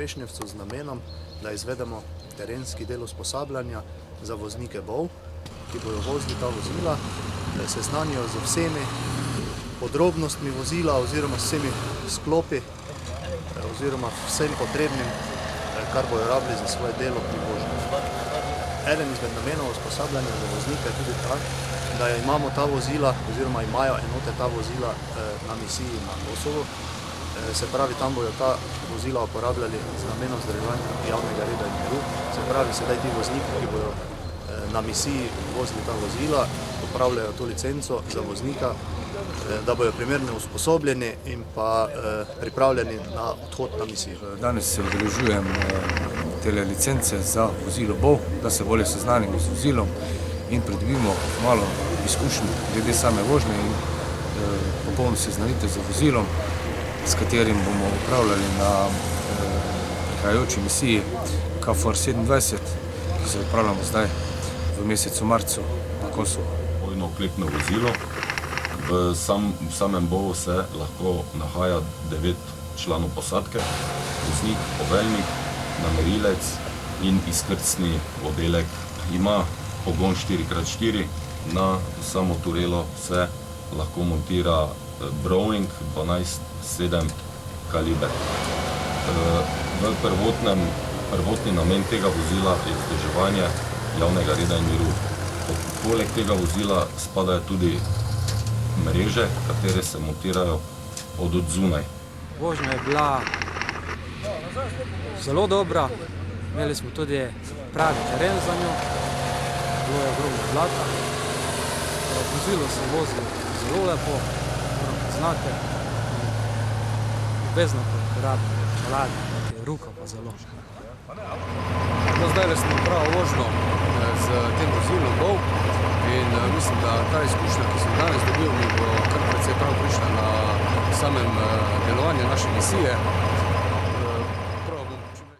Trešnjevcu z namenom, da izvedemo terenski del usposabljanja za voznike BOV, ki bodo vozili ta vozila, da se seznanijo z vsemi podrobnostmi vozila oziroma s vsemi sklopi oziroma vsem potrebnim, kar bojo rabili za svoje delo pri vožnji. Eden izmed namenov usposabljanja za voznike je tudi tak, da imamo ta vozila oziroma imajo enote ta vozila na misiji na Kosovu. Se pravi, tam bojo ta vozila uporabljali z namenom vzdrževanja javnega reda in miru. Se pravi, sedaj ti vozniki, ki bojo na misiji vozili ta vozila, upravljajo to licenco za voznika, da bojo primerno usposobljeni in pa pripravljeni na odhod na misijo. Danes se udeležujem tele licence za vozilo BOV, da se bolje seznanimo z vozilom in pridobimo malo izkušenj glede same vožnje in popolno seznanitev z vozilom, s katerim bomo upravljali na prihajajoči misiji KFOR 27, ki se upravljamo zdaj v mesecu marcu na Kosovo. Bojno oklepno vozilo. V samem BOV se lahko nahaja 9 članov posadke, voznik, poveljnik, namerilec in izkrcni oddelek. Ima pogon 4x4, na samo turelo se lahko montira Browning 12.7 kaliber. Prvotni namen tega vozila je vzdrževanje javnega reda in miru. Poleg tega vozila spadajo tudi mreže, katere se montirajo od zunaj. Vožnja je bila zelo dobra, imeli smo tudi pravi teren za njo, bilo je ogromno blata. Vozilo se vozi zelo lepo, moram priznati, obvezno uporabljamo čelade, ruka pa zelo. Zdaj smo pravo vožnjo z tem vozilom BOV in mislim, da ta izkušnja, ki smo danes dobili, mi bo kar precej prav prišla na samem delovanju naše misije.